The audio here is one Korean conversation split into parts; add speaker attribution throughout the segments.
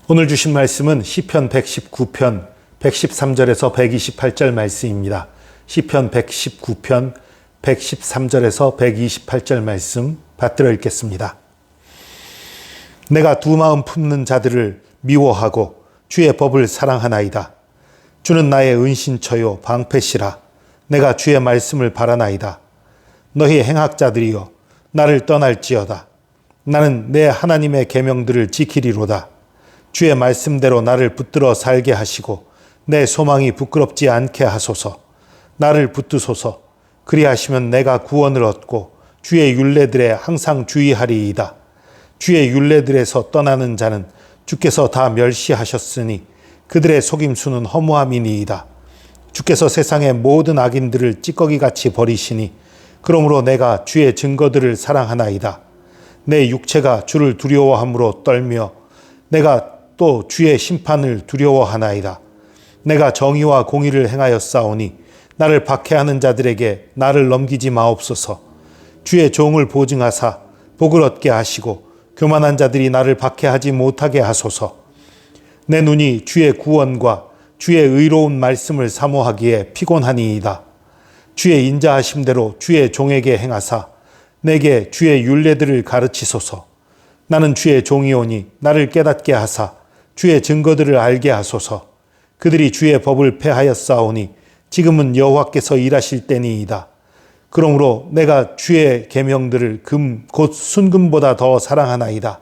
Speaker 1: 오늘 주신 말씀은 시편 119편 113절에서 128절 말씀입니다. 시편 119편 113절에서 128절 말씀 받들어 읽겠습니다. 내가 두 마음 품는 자들을 미워하고 주의 법을 사랑하나이다. 주는 나의 은신처요 방패시라. 내가 주의 말씀을 바라나이다. 너희 행악자들이여 나를 떠날지어다. 나는 내 하나님의 계명들을 지키리로다. 주의 말씀대로 나를 붙들어 살게 하시고 내 소망이 부끄럽지 않게 하소서. 나를 붙드소서. 그리하시면 내가 구원을 얻고 주의 율례들에 항상 주의하리이다. 주의 율례들에서 떠나는 자는 주께서 다 멸시하셨으니 그들의 속임수는 허무함이니이다. 주께서 세상의 모든 악인들을 찌꺼기같이 버리시니 그러므로 내가 주의 증거들을 사랑하나이다. 내 육체가 주를 두려워함으로 떨며 내가 또 주의 심판을 두려워하나이다. 내가 정의와 공의를 행하였사오니 나를 박해하는 자들에게 나를 넘기지 마옵소서. 주의 종을 보증하사 복을 얻게 하시고 교만한 자들이 나를 박해하지 못하게 하소서. 내 눈이 주의 구원과 주의 의로운 말씀을 사모하기에 피곤하니이다. 주의 인자하심대로 주의 종에게 행하사 내게 주의 율례들을 가르치소서. 나는 주의 종이오니 나를 깨닫게 하사 주의 증거들을 알게 하소서. 그들이 주의 법을 폐하였사오니 지금은 여호와께서 일하실 때니이다. 그러므로 내가 주의 계명들을 곧 순금보다 더 사랑하나이다.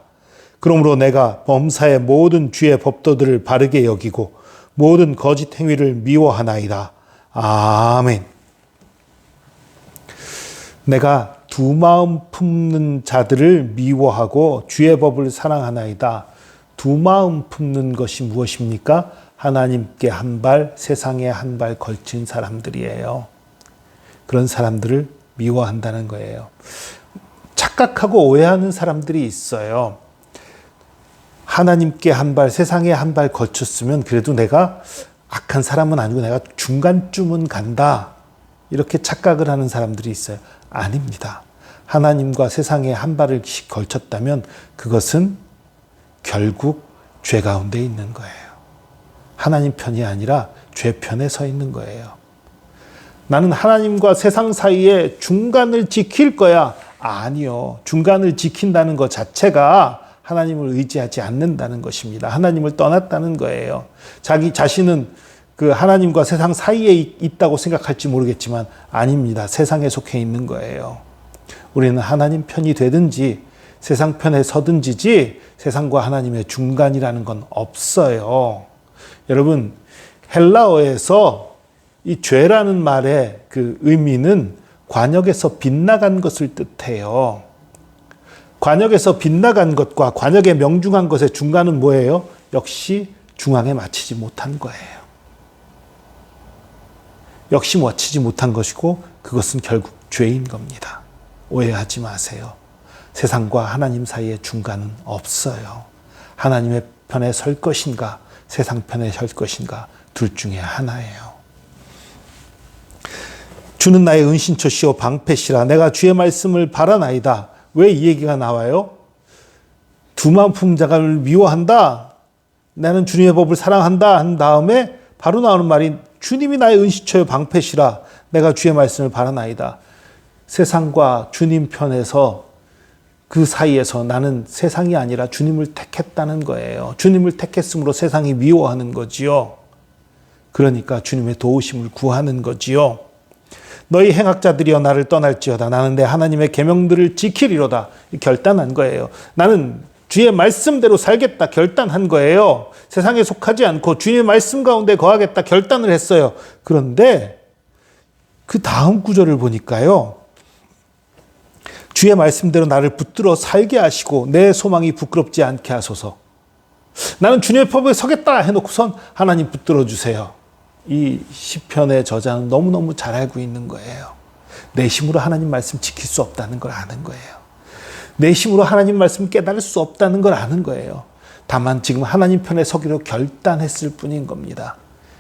Speaker 1: 그러므로 내가 범사의 모든 주의 법도들을 바르게 여기고 모든 거짓 행위를 미워하나이다. 아멘. 내가 두 마음 품는 자들을 미워하고 주의 법을 사랑하나이다. 두 마음 품는 것이 무엇입니까? 하나님께 한 발, 세상에 한 발 걸친 사람들이에요. 그런 사람들을 미워한다는 거예요. 착각하고 오해하는 사람들이 있어요. 하나님께 한 발, 세상에 한 발 걸쳤으면 그래도 내가 악한 사람은 아니고 내가 중간쯤은 간다. 이렇게 착각을 하는 사람들이 있어요. 아닙니다. 하나님과 세상에 한 발을 걸쳤다면 그것은 결국 죄 가운데 있는 거예요. 하나님 편이 아니라 죄 편에 서 있는 거예요. 나는 하나님과 세상 사이에 중간을 지킬 거야. 아니요. 중간을 지킨다는 것 자체가 하나님을 의지하지 않는다는 것입니다. 하나님을 떠났다는 거예요. 자기 자신은 그 하나님과 세상 사이에 있다고 생각할지 모르겠지만 아닙니다. 세상에 속해 있는 거예요. 우리는 하나님 편이 되든지 세상 편에 서든지지 세상과 하나님의 중간이라는 건 없어요. 여러분, 헬라어에서 이 죄라는 말의 그 의미는 관역에서 빗나간 것을 뜻해요. 관역에서 빗나간 것과 관역에 명중한 것의 중간은 뭐예요? 역시 중앙에 맞추지 못한 거예요. 역시 맞추지 못한 것이고 그것은 결국 죄인 겁니다. 오해하지 마세요. 세상과 하나님 사이의 중간은 없어요. 하나님의 편에 설 것인가 세상 편에 설 것인가 둘 중에 하나예요. 주는 나의 은신처시오 방패시라. 내가 주의 말씀을 바라나이다. 왜 이 얘기가 나와요? 두 마음 품는 자를 미워한다. 나는 주님의 법을 사랑한다. 한 다음에 바로 나오는 말이 주님이 나의 은신처요 방패시라. 내가 주의 말씀을 바라나이다. 세상과 주님 편에서 그 사이에서 나는 세상이 아니라 주님을 택했다는 거예요. 주님을 택했으므로 세상이 미워하는 거지요. 그러니까 주님의 도우심을 구하는 거지요. 너희 행악자들이여 나를 떠날지어다. 나는 내 하나님의 계명들을 지키리로다. 결단한 거예요. 나는 주의 말씀대로 살겠다 결단한 거예요. 세상에 속하지 않고 주님의 말씀 가운데 거하겠다 결단을 했어요. 그런데 그 다음 구절을 보니까요. 주의 말씀대로 나를 붙들어 살게 하시고 내 소망이 부끄럽지 않게 하소서. 나는 주님의 법에 서겠다 해놓고선 하나님 붙들어 주세요. 이 시편의 저자는 너무너무 잘 알고 있는 거예요. 내 힘으로 하나님 말씀 지킬 수 없다는 걸 아는 거예요. 내 힘으로 하나님 말씀 깨달을 수 없다는 걸 아는 거예요. 다만 지금 하나님 편에 서기로 결단했을 뿐인 겁니다.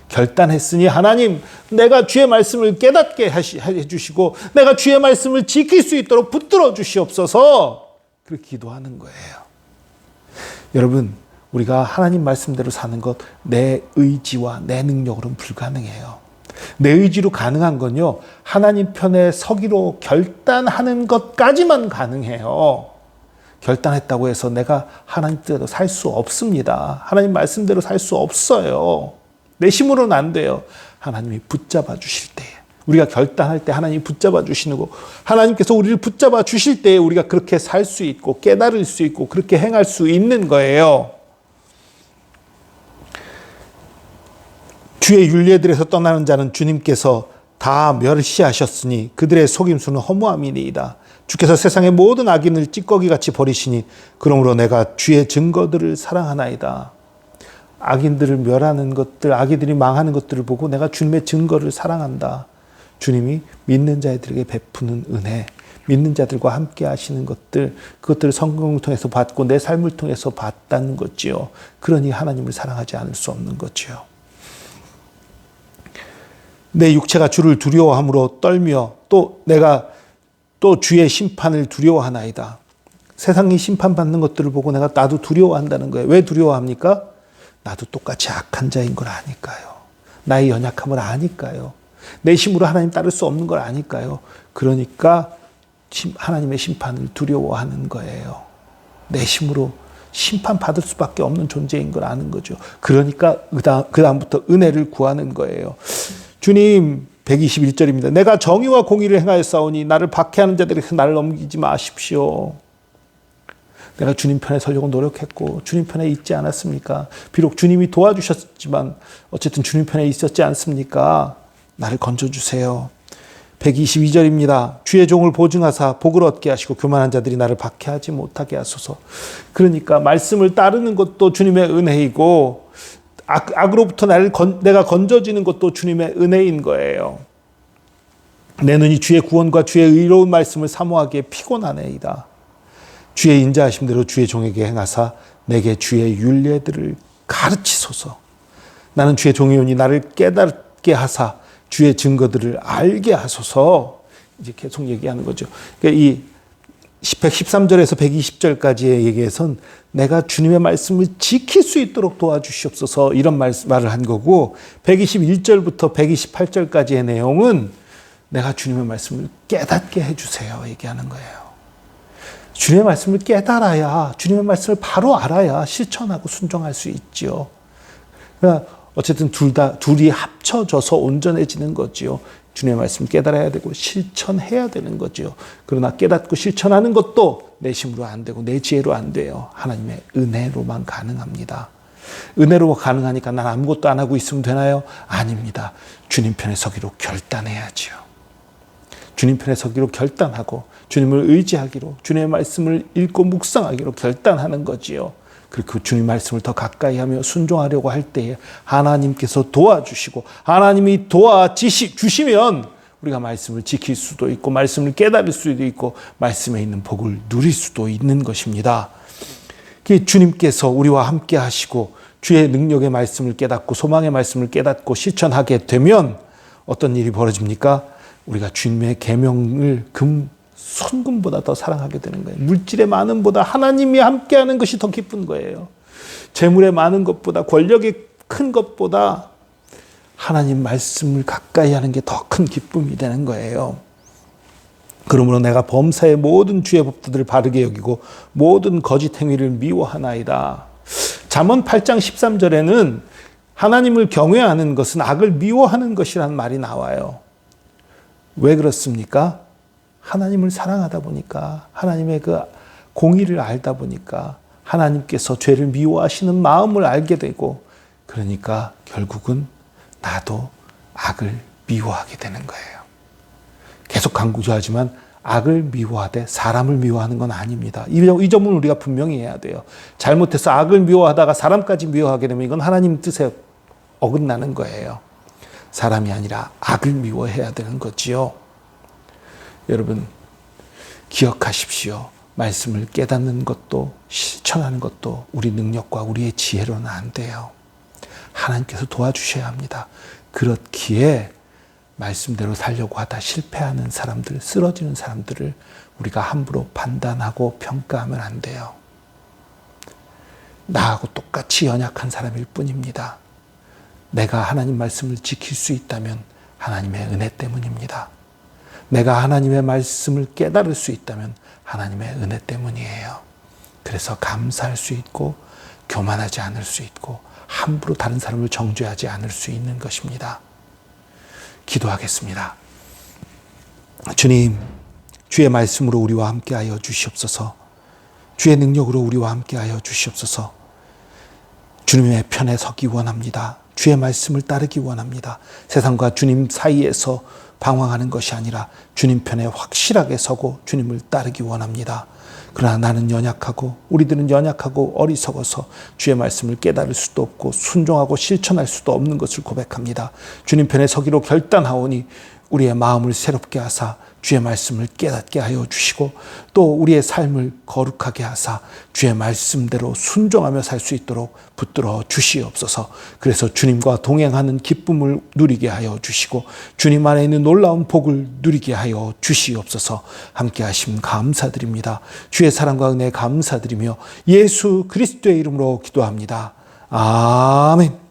Speaker 1: 결단했으니 하나님 내가 주의 말씀을 깨닫게 해주시고 내가 주의 말씀을 지킬 수 있도록 붙들어 주시옵소서. 그렇게 기도하는 거예요. 여러분 우리가 하나님 말씀대로 사는 것, 내 의지와 내 능력으로는 불가능해요. 내 의지로 가능한 건요, 하나님 편에 서기로 결단하는 것까지만 가능해요. 결단했다고 해서 내가 하나님 뜻대로 살 수 없습니다. 하나님 말씀대로 살 수 없어요. 내 힘으로는 안 돼요. 하나님이 붙잡아 주실 때, 우리가 결단할 때 하나님이 붙잡아 주시는 거, 하나님께서 우리를 붙잡아 주실 때 우리가 그렇게 살 수 있고 깨달을 수 있고 그렇게 행할 수 있는 거예요. 주의 율례들에서 떠나는 자는 주님께서 다 멸시하셨으니 그들의 속임수는 허무함이니이다. 주께서 세상의 모든 악인을 찌꺼기같이 버리시니 그러므로 내가 주의 증거들을 사랑하나이다. 악인들을 멸하는 것들, 악인들이 망하는 것들을 보고 내가 주님의 증거를 사랑한다. 주님이 믿는 자들에게 베푸는 은혜, 믿는 자들과 함께 하시는 것들, 그것들을 성경을 통해서 받고 내 삶을 통해서 받다는 거지요. 그러니 하나님을 사랑하지 않을 수 없는 거지요. 내 육체가 주를 두려워함으로 떨며 내가 또 주의 심판을 두려워하나이다. 세상이 심판받는 것들을 보고 나도 두려워한다는 거예요. 왜 두려워합니까? 나도 똑같이 악한 자인 걸 아니까요. 나의 연약함을 아니까요. 내 힘으로 하나님 따를 수 없는 걸 아니까요. 그러니까 하나님의 심판을 두려워하는 거예요. 내 힘으로 심판받을 수밖에 없는 존재인 걸 아는 거죠. 그러니까 그 다음부터 은혜를 구하는 거예요. 주님, 121절입니다. 내가 정의와 공의를 행하였사오니 나를 박해하는 자들에게서 나를 넘기지 마십시오. 내가 주님 편에 서려고 노력했고 주님 편에 있지 않았습니까? 비록 주님이 도와주셨지만 어쨌든 주님 편에 있었지 않습니까? 나를 건져주세요. 122절입니다. 주의 종을 보증하사 복을 얻게 하시고 교만한 자들이 나를 박해하지 못하게 하소서. 그러니까 말씀을 따르는 것도 주님의 은혜이고 악으로부터 내가 건져지는 것도 주님의 은혜인 거예요. 내 눈이 주의 구원과 주의 의로운 말씀을 사모하기에 피곤하네이다. 주의 인자하심대로 주의 종에게 행하사 내게 주의 율례들을 가르치소서. 나는 주의 종이오니 나를 깨닫게 하사 주의 증거들을 알게 하소서. 이제 계속 얘기하는 거죠. 그러니까 이 113절에서 120절까지의 얘기에선 내가 주님의 말씀을 지킬 수 있도록 도와주시옵소서 이런 말을 한 거고 121절부터 128절까지의 내용은 내가 주님의 말씀을 깨닫게 해주세요 얘기하는 거예요. 주님의 말씀을 깨달아야 주님의 말씀을 바로 알아야 실천하고 순종할 수 있지요. 그러니까 어쨌든 둘이 합쳐져서 온전해지는 거지요. 주님의 말씀을 깨달아야 되고 실천해야 되는 거죠. 그러나 깨닫고 실천하는 것도 내 힘으로 안 되고 내 지혜로 안 돼요. 하나님의 은혜로만 가능합니다. 은혜로 가능하니까 난 아무것도 안 하고 있으면 되나요? 아닙니다. 주님 편에 서기로 결단해야지요. 주님 편에 서기로 결단하고 주님을 의지하기로 주님의 말씀을 읽고 묵상하기로 결단하는 거지요. 그리고 주님 말씀을 더 가까이 하며 순종하려고 할 때에 하나님께서 도와주시고 하나님이 도와주시면 우리가 말씀을 지킬 수도 있고 말씀을 깨달을 수도 있고 말씀에 있는 복을 누릴 수도 있는 것입니다. 주님께서 우리와 함께 하시고 주의 능력의 말씀을 깨닫고 소망의 말씀을 깨닫고 실천하게 되면 어떤 일이 벌어집니까? 우리가 주님의 계명을 손금보다 더 사랑하게 되는 거예요. 물질의 많음보다 하나님이 함께하는 것이 더 기쁜 거예요. 재물의 많은 것보다 권력이 큰 것보다 하나님 말씀을 가까이 하는 게 더 큰 기쁨이 되는 거예요. 그러므로 내가 범사의 모든 주의 법도들을 바르게 여기고 모든 거짓 행위를 미워하나이다. 잠언 8장 13절에는 하나님을 경외하는 것은 악을 미워하는 것이라는 말이 나와요. 왜 그렇습니까? 하나님을 사랑하다 보니까 하나님의 그 공의를 알다 보니까 하나님께서 죄를 미워하시는 마음을 알게 되고 그러니까 결국은 나도 악을 미워하게 되는 거예요. 계속 강조하지만 악을 미워하되 사람을 미워하는 건 아닙니다. 이 점은 우리가 분명히 해야 돼요. 잘못해서 악을 미워하다가 사람까지 미워하게 되면 이건 하나님 뜻에 어긋나는 거예요. 사람이 아니라 악을 미워해야 되는 거지요. 여러분 기억하십시오. 말씀을 깨닫는 것도 실천하는 것도 우리 능력과 우리의 지혜로는 안 돼요. 하나님께서 도와주셔야 합니다. 그렇기에 말씀대로 살려고 하다 실패하는 사람들, 쓰러지는 사람들을 우리가 함부로 판단하고 평가하면 안 돼요. 나하고 똑같이 연약한 사람일 뿐입니다. 내가 하나님 말씀을 지킬 수 있다면 하나님의 은혜 때문입니다. 내가 하나님의 말씀을 깨달을 수 있다면 하나님의 은혜 때문이에요. 그래서 감사할 수 있고 교만하지 않을 수 있고 함부로 다른 사람을 정죄하지 않을 수 있는 것입니다. 기도하겠습니다. 주님, 주의 말씀으로 우리와 함께하여 주시옵소서. 주의 능력으로 우리와 함께하여 주시옵소서. 주님의 편에 서기 원합니다. 주의 말씀을 따르기 원합니다. 세상과 주님 사이에서 방황하는 것이 아니라 주님 편에 확실하게 서고 주님을 따르기 원합니다. 그러나 나는 연약하고 우리들은 연약하고 어리석어서 주의 말씀을 깨달을 수도 없고 순종하고 실천할 수도 없는 것을 고백합니다. 주님 편에 서기로 결단하오니 우리의 마음을 새롭게 하사 주의 말씀을 깨닫게 하여 주시고 또 우리의 삶을 거룩하게 하사 주의 말씀대로 순종하며 살 수 있도록 붙들어 주시옵소서. 그래서 주님과 동행하는 기쁨을 누리게 하여 주시고 주님 안에 있는 놀라운 복을 누리게 하여 주시옵소서. 함께 하심 감사드립니다. 주의 사랑과 은혜 감사드리며 예수 그리스도의 이름으로 기도합니다. 아멘.